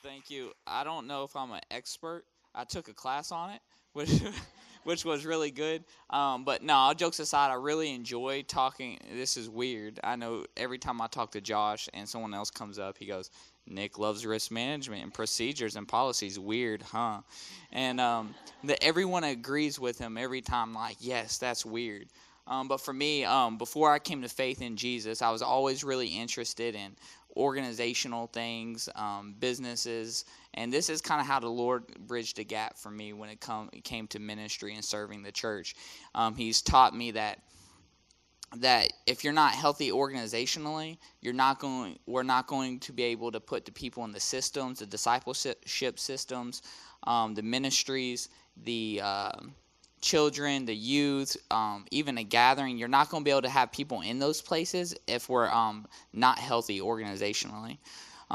Thank you. I don't know if I'm an expert. I took a class on it, which which was really good. But no, all jokes aside, I really enjoy talking. This is weird. I know every time I talk to Josh and someone else comes up, he goes, "Nick loves risk management and procedures and policies." Weird, huh? And that everyone agrees with him every time. Like, yes, that's weird. But for me, before I came to faith in Jesus, I was always really interested in organizational things, businesses, and this is kind of how the Lord bridged a gap for me when it came to ministry and serving the church. He's taught me that if you're not healthy organizationally, we're not going to be able to put the people in the systems, the discipleship systems, the ministries, the children, the youth, even a gathering. You're not going to be able to have people in those places if we're not healthy organizationally.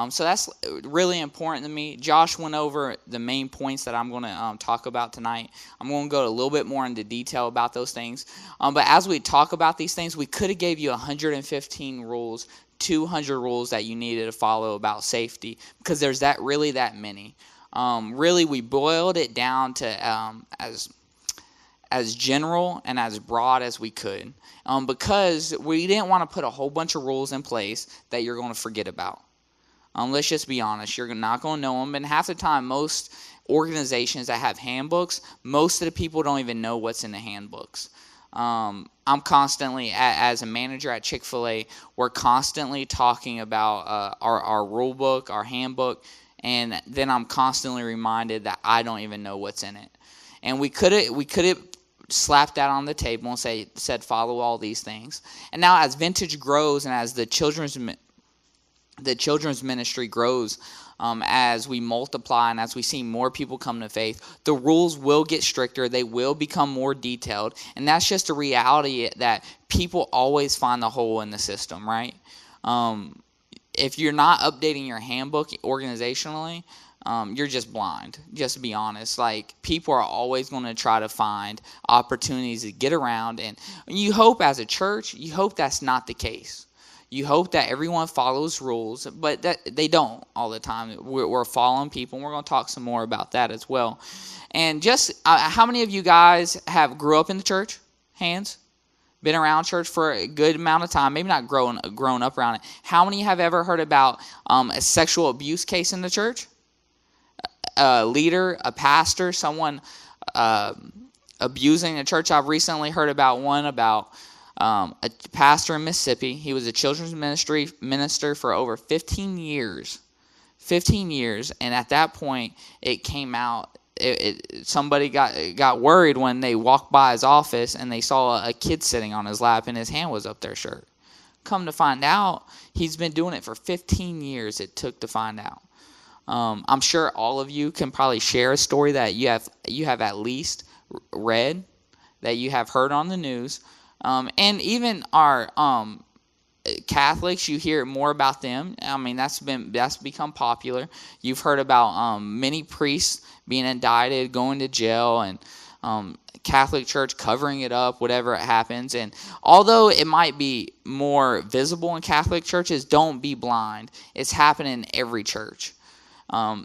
So that's really important to me. Josh went over the main points that I'm going to talk about tonight. I'm going to go a little bit more into detail about those things. But as we talk about these things, we could have gave you 115 rules, 200 rules that you needed to follow about safety, because there's that many. Really, we boiled it down to as general and as broad as we could, because we didn't want to put a whole bunch of rules in place that you're going to forget about. Let's just be honest, you're not going to know them, and half the time, most organizations that have handbooks, most of the people don't even know what's in the handbooks. I'm constantly, as a manager at Chick-fil-A, we're constantly talking about our rule book, our handbook, and then I'm constantly reminded that I don't even know what's in it. And we could have slapped that on the table and said follow all these things. And now as Vintage grows and as the children's ministry grows, as we multiply and as we see more people come to faith, the rules will get stricter. They will become more detailed. And that's just a reality that people always find the hole in the system, right? If you're not updating your handbook organizationally, you're just blind. Just to be honest, like, people are always going to try to find opportunities to get around, and you hope as a church, you hope that's not the case. You hope that everyone follows rules, but that they don't all the time. We're following people, and we're going to talk some more about that as well. And just how many of you guys have grew up in the church? Hands? Been around church for a good amount of time, maybe not grown up around it. How many have ever heard about a sexual abuse case in the church? A leader, a pastor, someone abusing the church. I've recently heard about one about a pastor in Mississippi. He was a children's minister for over 15 years. 15 years, and at that point, it came out. Somebody got worried when they walked by his office and they saw a kid sitting on his lap and his hand was up their shirt. Come to find out, he's been doing it for 15 years. It took to find out. I'm sure all of you can probably share a story that you have at least read, that you have heard on the news, and even our Catholics. You hear more about them. I mean, that's become popular. You've heard about many priests being indicted, going to jail, and Catholic Church covering it up, whatever it happens. And although it might be more visible in Catholic churches, don't be blind. It's happening in every church. I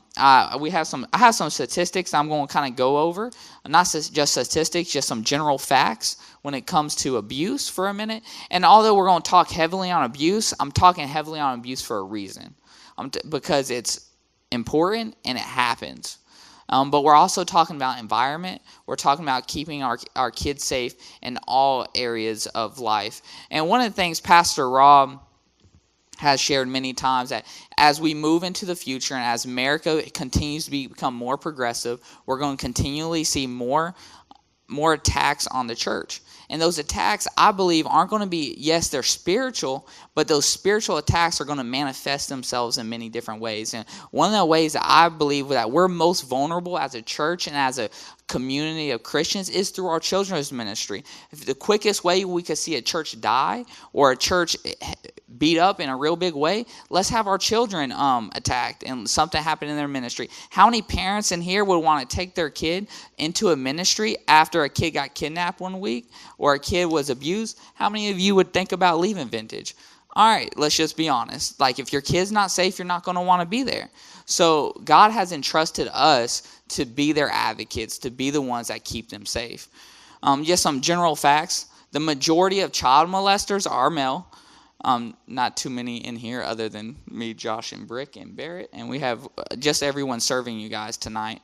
have some statistics I'm going to kind of go over. Not just statistics, just some general facts when it comes to abuse for a minute. And although we're going to talk heavily on abuse, I'm talking heavily on abuse for a reason. Because it's important and it happens. But we're also talking about environment. We're talking about keeping our kids safe in all areas of life. And one of the things Pastor Rob has shared many times, that as we move into the future and as America continues to become more progressive, we're going to continually see more attacks on the church. And those attacks, I believe, aren't going to be, yes, they're spiritual, but those spiritual attacks are going to manifest themselves in many different ways. And one of the ways that I believe that we're most vulnerable as a church and as a community of Christians is through our children's ministry. If the quickest way we could see a church die or a church beat up in a real big way, let's have our children attacked and something happen in their ministry. How many parents in here would want to take their kid into a ministry after a kid got kidnapped one week or a kid was abused? How many of you would think about leaving Vintage? All right, let's just be honest. Like, if your kid's not safe, you're not going to want to be there. So God has entrusted us to be their advocates, to be the ones that keep them safe. Just some general facts. The majority of child molesters are male. Not too many in here other than me, Josh, and Brick, and Barrett. And we have just everyone serving you guys tonight.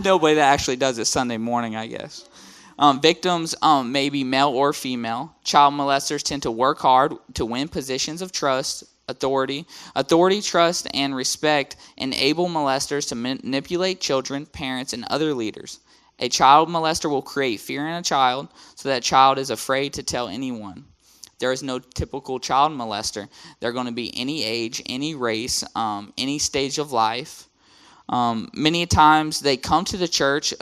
Nobody that actually does it Sunday morning, I guess. Victims may be male or female. Child molesters tend to work hard to win positions of trust, authority. Authority, trust, and respect enable molesters to manipulate children, parents, and other leaders. A child molester will create fear in a child so that child is afraid to tell anyone. There is no typical child molester. They're going to be any age, any race, any stage of life. Many times they come to the church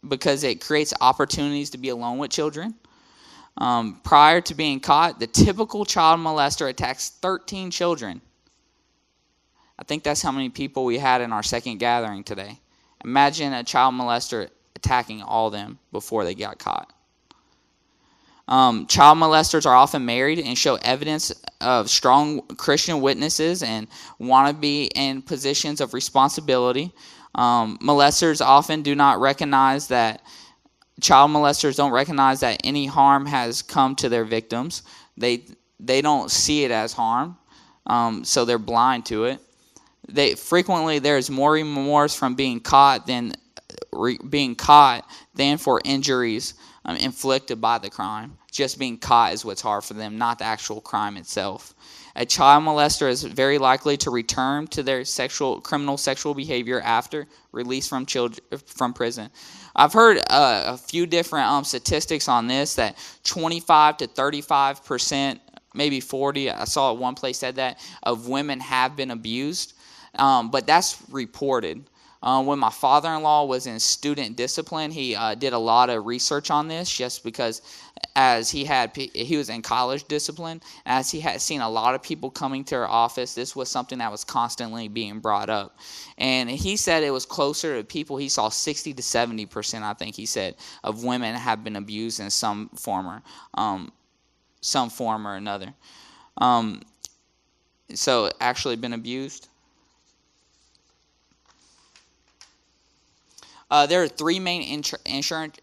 because it creates opportunities to be alone with children. Prior to being caught, the typical child molester attacks 13 children. I think that's how many people we had in our second gathering today. Imagine a child molester attacking all of them before they got caught. Child molesters are often married and show evidence of strong Christian witnesses and want to be in positions of responsibility. Molesters often do not recognize that child molesters don't recognize that any harm has come to their victims. They don't see it as harm, so they're blind to it. Frequently there's more remorse from being caught than for injuries inflicted by the crime. Just being caught is what's hard for them, not the actual crime itself. A child molester is very likely to return to their criminal sexual behavior after release from prison. I've heard a few different statistics on this, that 25 to 35%, maybe 40, I saw at one place said that, of women have been abused. But that's reported. When my father-in-law was in student discipline, he did a lot of research on this, just because as he was in college discipline, as he had seen a lot of people coming to our office, this was something that was constantly being brought up. And he said it was closer to people, he saw 60 to 70%, I think he said, of women have been abused in some form or another. So actually been abused. There are three main insurance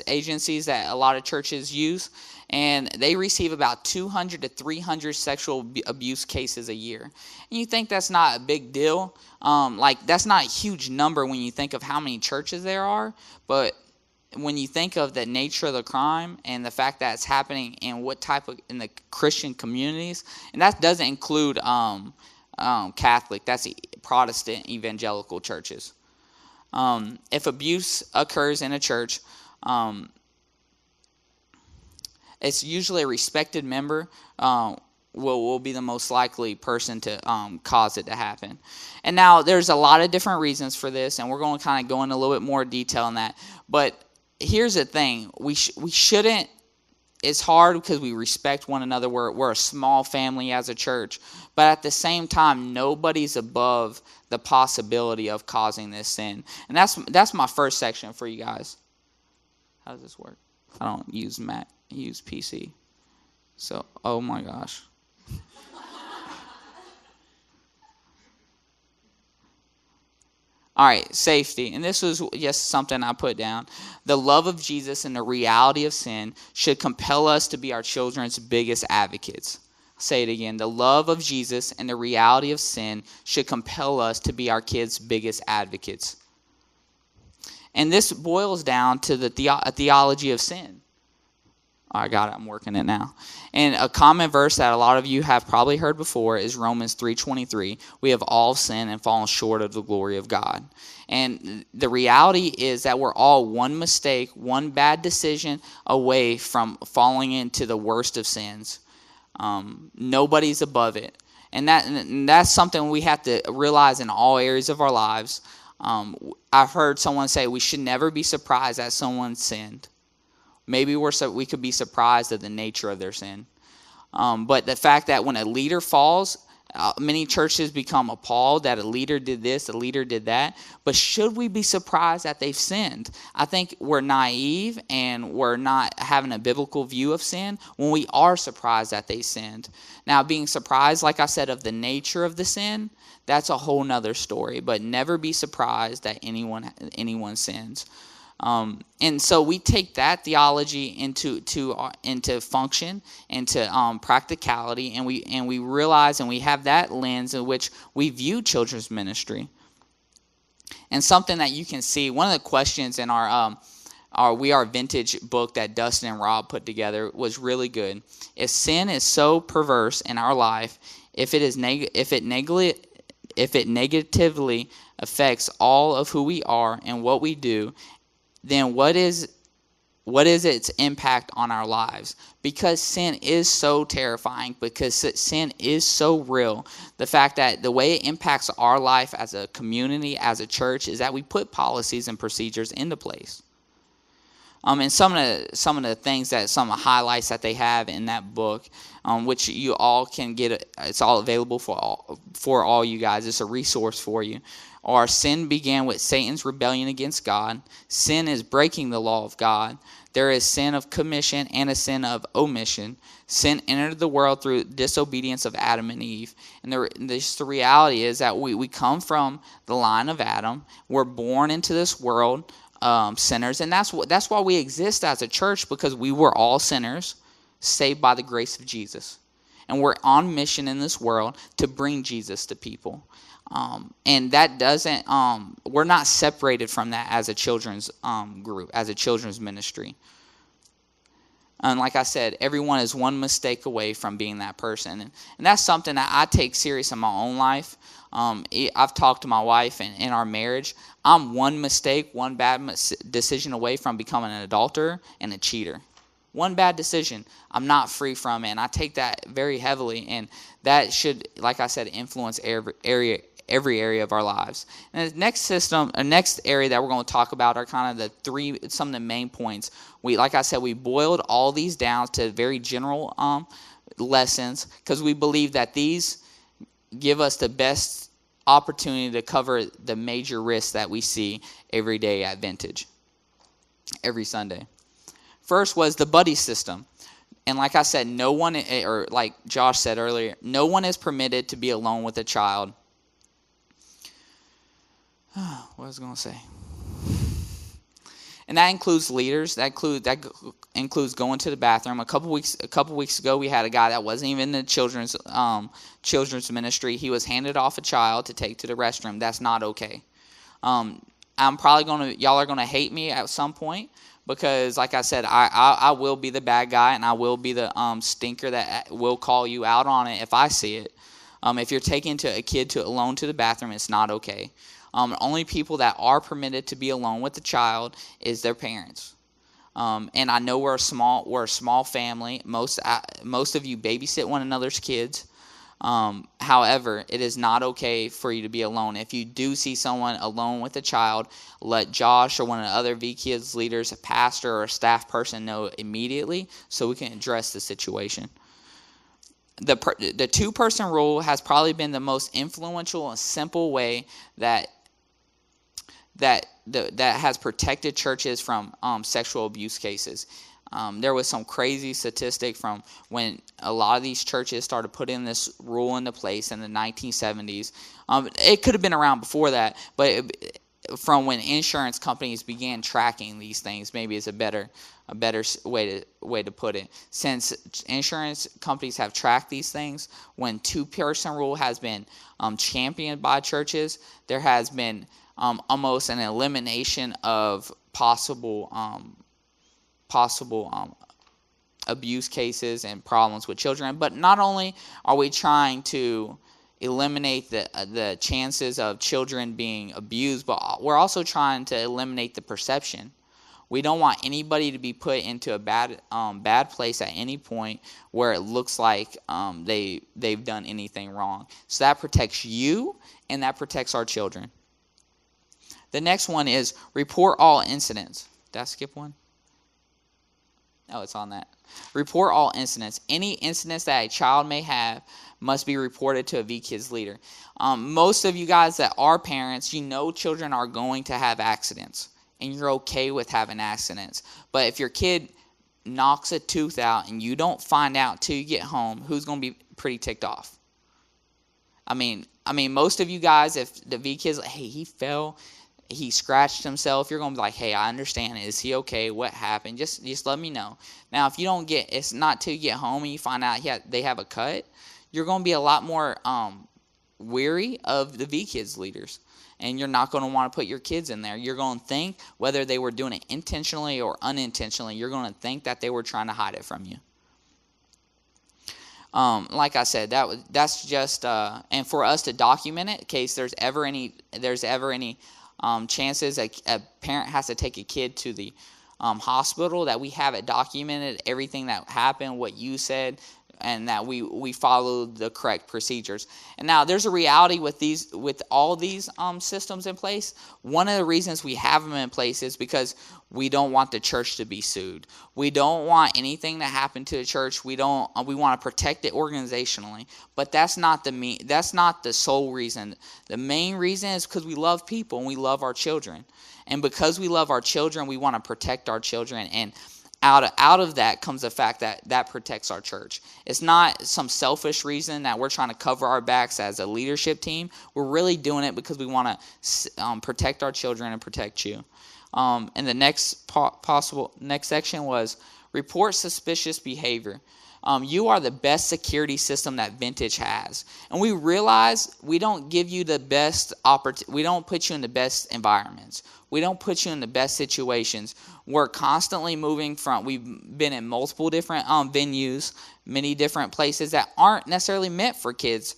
agencies that a lot of churches use, and they receive about 200 to 300 sexual abuse cases a year. And you think that's not a big deal? That's not a huge number when you think of how many churches there are, but when you think of the nature of the crime and the fact that it's happening in in the Christian communities, and that doesn't include Catholic, that's Protestant evangelical churches. If abuse occurs in a church, it's usually a respected member will be the most likely person to cause it to happen. And now there's a lot of different reasons for this, and we're going to kind of go into a little bit more detail on that. But here's the thing: we shouldn't. It's hard because we respect one another. We're a small family as a church, but at the same time, nobody's above the possibility of causing this sin. And that's my first section for you guys. How does this work? I don't use Mac. I use PC. So, oh my gosh. All right, safety. And this was just something I put down. The love of Jesus and the reality of sin should compel us to be our children's biggest advocates. I'll say it again. The love of Jesus and the reality of sin should compel us to be our kids' biggest advocates. And this boils down to the theology of sin. I got it. I'm working it now. And a common verse that a lot of you have probably heard before is Romans 3:23. We have all sinned and fallen short of the glory of God. And the reality is that we're all one mistake, one bad decision away from falling into the worst of sins. Nobody's above it. And that's something we have to realize in all areas of our lives. I've heard someone say we should never be surprised that someone sinned. Maybe we could be surprised at the nature of their sin. But the fact that when a leader falls, Many churches become appalled that a leader did this, a leader did that. But should we be surprised that they've sinned? I think we're naive and we're not having a biblical view of sin when we are surprised that they sinned. Now, being surprised, like I said, of the nature of the sin, that's a whole nother story. But never be surprised that anyone sins. And so we take that theology into function, into practicality, and we realize and we have that lens in which we view children's ministry. And something that you can see, one of the questions in our We Are Vintage book that Dustin and Rob put together was really good. If sin is so perverse in our life, if it negatively affects all of who we are and what we do, then what is its impact on our lives? Because sin is so terrifying, because sin is so real, the fact that the way it impacts our life as a community, as a church, is that we put policies and procedures into place. And some of the things that some of the highlights that they have in that book, which you all can get, it's all available for all you guys. It's a resource for you. Or sin began with Satan's rebellion against God. Sin is breaking the law of God. There is sin of commission and a sin of omission. Sin entered the world through disobedience of Adam and Eve. And the reality is that we come from the line of Adam. We're born into this world sinners, and that's why we exist as a church, because we were all sinners saved by the grace of Jesus, and we're on mission in this world to bring Jesus to people. And that doesn't we're not separated from that as a children's group, as a children's ministry. And like I said, everyone is one mistake away from being that person, and that's something that I take serious in my own life. I've talked to my wife, and in our marriage, I'm one mistake, one bad decision away from becoming an adulterer and a cheater. One bad decision, I'm not free from it, and I take that very heavily, and that should, like I said, influence every area of our lives. And the next area that we're going to talk about are kind of some of the main points. Like I said, we boiled all these down to very general lessons, because we believe that these give us the best opportunity to cover the major risks that we see every day at Vintage, every Sunday. First was the buddy system. And like I said, no one, or like Josh said earlier, no one is permitted to be alone with a child. What was I going to say? And that includes leaders. That includes going to the bathroom. A couple weeks ago, we had a guy that wasn't even in the children's ministry. He was handed off a child to take to the restroom. That's not okay. Y'all are gonna hate me at some point, because, like I said, I will be the bad guy, and I will be the stinker that will call you out on it if I see it. If you're taking a kid alone to the bathroom, it's not okay. Only people that are permitted to be alone with the child is their parents. And I know we're a small family. Most of you babysit one another's kids. However, it is not okay for you to be alone. If you do see someone alone with a child, let Josh or one of the other vKids leaders, a pastor or a staff person, know immediately so we can address the situation. The two-person rule has probably been the most influential and simple way that has protected churches from sexual abuse cases. There was some crazy statistic from when a lot of these churches started putting this rule into place in the 1970s. It could have been around before that, but from when insurance companies began tracking these things, maybe it's a better way to put it. Since insurance companies have tracked these things, when two-person rule has been championed by churches, there has been almost an elimination of possible abuse cases and problems with children. But not only are we trying to eliminate the chances of children being abused, but we're also trying to eliminate the perception. We don't want anybody to be put into a bad place at any point where it looks like they've done anything wrong. So that protects you, and that protects our children. The next one is report all incidents. Did I skip one? Oh, it's on that. Report all incidents. Any incidents that a child may have must be reported to a vKids leader. Most of you guys that are parents, you know children are going to have accidents, and you're okay with having accidents. But if your kid knocks a tooth out and you don't find out till you get home, who's going to be pretty ticked off? I mean, most of you guys, if the vKids, hey, he fell, he scratched himself, you're going to be like, hey, I understand. Is he okay? What happened? Just let me know. Now, if you don't get, it's not till you get home and you find out they have a cut, you're going to be a lot more weary of the vKids leaders. And you're not going to want to put your kids in there. You're going to think, whether they were doing it intentionally or unintentionally, you're going to think that they were trying to hide it from you. Like I said, that's just and for us to document it in case there's ever any chances a parent has to take a kid to the hospital, that we have it documented, everything that happened, what you said, and that we followed the correct procedures. And now there's a reality with all these systems in place. One of the reasons we have them in place is because we don't want the church to be sued. We don't want anything to happen to the church. We want to protect it organizationally. But that's not the sole reason. The main reason is because we love people and we love our children. And because we love our children, we want to protect our children. And out of that comes the fact that protects our church. It's not some selfish reason that we're trying to cover our backs as a leadership team. We're really doing it because we want to protect our children and protect you. And the next section was report suspicious behavior. You are the best security system that Vintage has. And we realize we don't give you the best we don't put you in the best environments. We don't put you in the best situations. We're constantly moving we've been in multiple different venues, many different places that aren't necessarily meant for kids.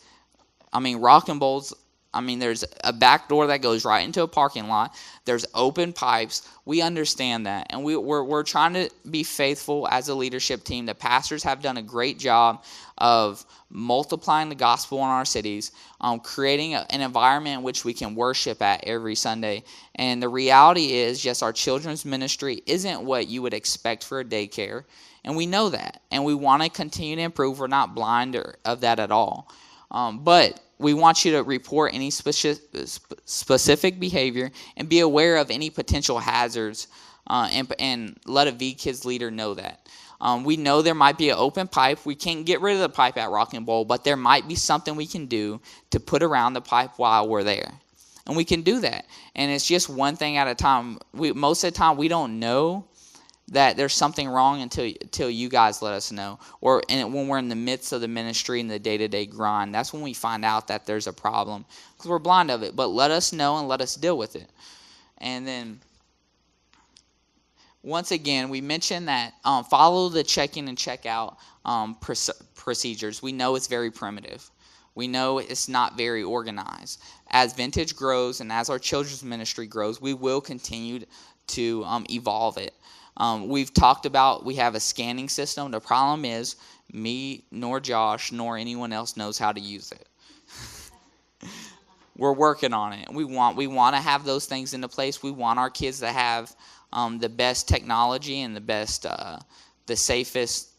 Rock and Bowls, there's a back door that goes right into a parking lot. There's open pipes. We understand that. And we're trying to be faithful as a leadership team. The pastors have done a great job of multiplying the gospel in our cities, creating an environment in which we can worship at every Sunday. And the reality is, yes, our children's ministry isn't what you would expect for a daycare. And we know that. And we want to continue to improve. We're not blind of that at all. But we want you to report any specific behavior and be aware of any potential hazards and let a vKids leader know that. We know there might be an open pipe. We can't get rid of the pipe at Rock and Bowl, but there might be something we can do to put around the pipe while we're there. And we can do that. And it's just one thing at a time. Most of the time, we don't know that there's something wrong until you guys let us know. When we're in the midst of the ministry and the day-to-day grind, that's when we find out that there's a problem, because we're blind of it. But let us know and let us deal with it. And then, once again, we mentioned that follow the check-in and check-out procedures. We know it's very primitive. We know it's not very organized. As Vintage grows and as our children's ministry grows, we will continue to evolve it. We've talked about we have a scanning system. The problem is me nor Josh nor anyone else knows how to use it. We're working on it. We want to have those things into place. We want our kids to have the best technology and the safest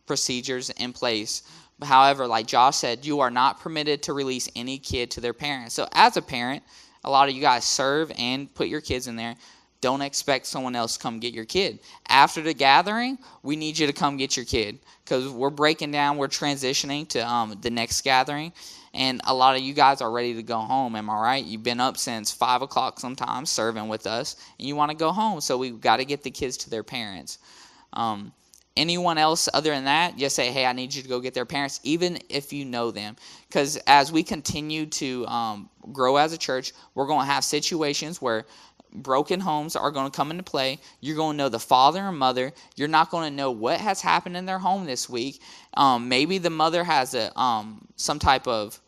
procedures in place. However, like Josh said, you are not permitted to release any kid to their parents. So as a parent, a lot of you guys serve and put your kids in there. Don't expect someone else to come get your kid. After the gathering, we need you to come get your kid, because we're breaking down, we're transitioning to the next gathering, and a lot of you guys are ready to go home. Am I right? You've been up since 5 o'clock sometimes serving with us, and you want to go home, so we've got to get the kids to their parents. Anyone else other than that, just say, hey, I need you to go get their parents, even if you know them. Because as we continue to grow as a church, we're going to have situations where broken homes are going to come into play. You're going to know the father and mother. You're not going to know what has happened in their home this week. Maybe the mother has some type of,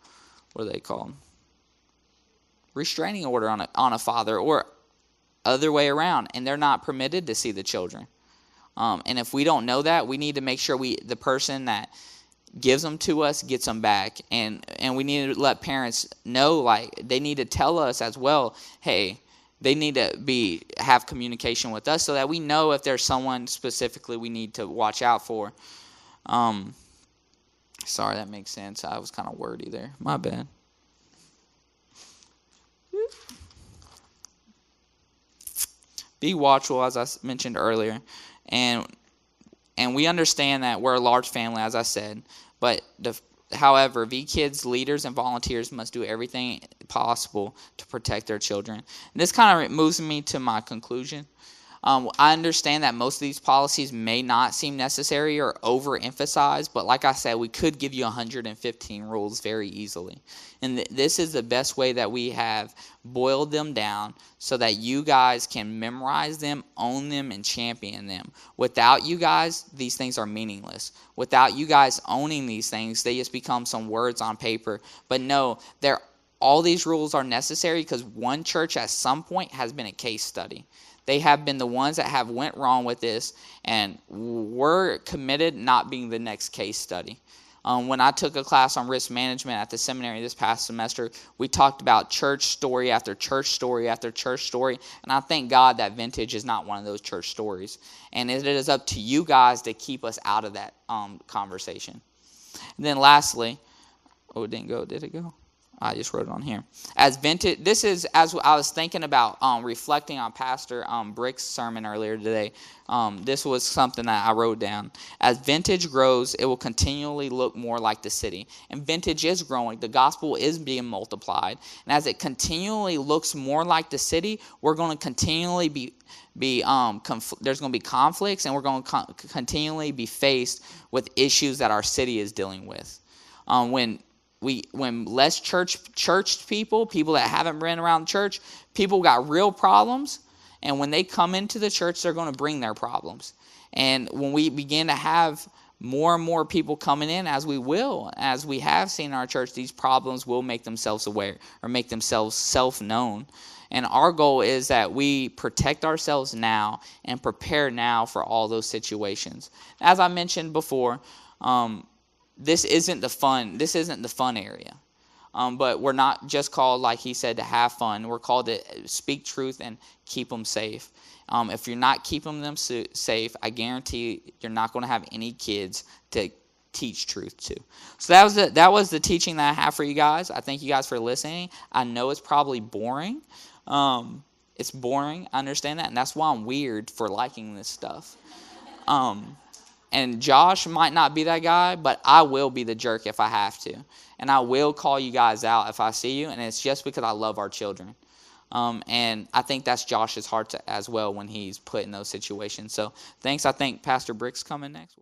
what are they called? Restraining order on a father, or other way around, and they're not permitted to see the children. And if we don't know that, we need to make sure the person that gives them to us gets them back. And we need to let parents know, like, they need to tell us as well, hey, they need to have communication with us so that we know if there's someone specifically we need to watch out for. Sorry, that makes sense. I was kind of wordy there. My bad. Be watchful, as I mentioned earlier, and we understand that we're a large family, as I said, but however, vKids leaders and volunteers must do everything possible to protect their children. And this kind of moves me to my conclusion. I understand that most of these policies may not seem necessary or overemphasized, but like I said, we could give you 115 rules very easily. And this is the best way that we have boiled them down so that you guys can memorize them, own them, and champion them. Without you guys, these things are meaningless. Without you guys owning these things, they just become some words on paper. But no, all these rules are necessary because one church at some point has been a case study. They have been the ones that have went wrong with this, and we're committed not being the next case study. When I took a class on risk management at the seminary this past semester, we talked about church story after church story after church story, and I thank God that Vintage is not one of those church stories. And it is up to you guys to keep us out of that conversation. And then lastly, it didn't go, did it go? I just wrote it on here. As Vintage, this is, as I was thinking about reflecting on Pastor Brick's sermon earlier today, this was something that I wrote down. As Vintage grows, it will continually look more like the city. And Vintage is growing. The gospel is being multiplied. And as it continually looks more like the city, we're going to continually there's going to be conflicts, and we're going to continually be faced with issues that our city is dealing with. When less church people that haven't been around church, people got real problems, and when they come into the church, they're going to bring their problems. And when we begin to have more and more people coming in, as we have seen in our church, these problems will make themselves aware or make themselves self-known. And our goal is that we protect ourselves now and prepare now for all those situations. As I mentioned before, this isn't the fun area. But we're not just called, like he said, to have fun. We're called to speak truth and keep them safe. If you're not keeping them safe, I guarantee you're not going to have any kids to teach truth to. So that was the teaching that I have for you guys. I thank you guys for listening. I know it's probably boring. It's boring. I understand that, and that's why I'm weird for liking this stuff. And Josh might not be that guy, but I will be the jerk if I have to. And I will call you guys out if I see you, and it's just because I love our children. And I think that's Josh's heart as well when he's put in those situations. So thanks. I think Pastor Brick's coming next.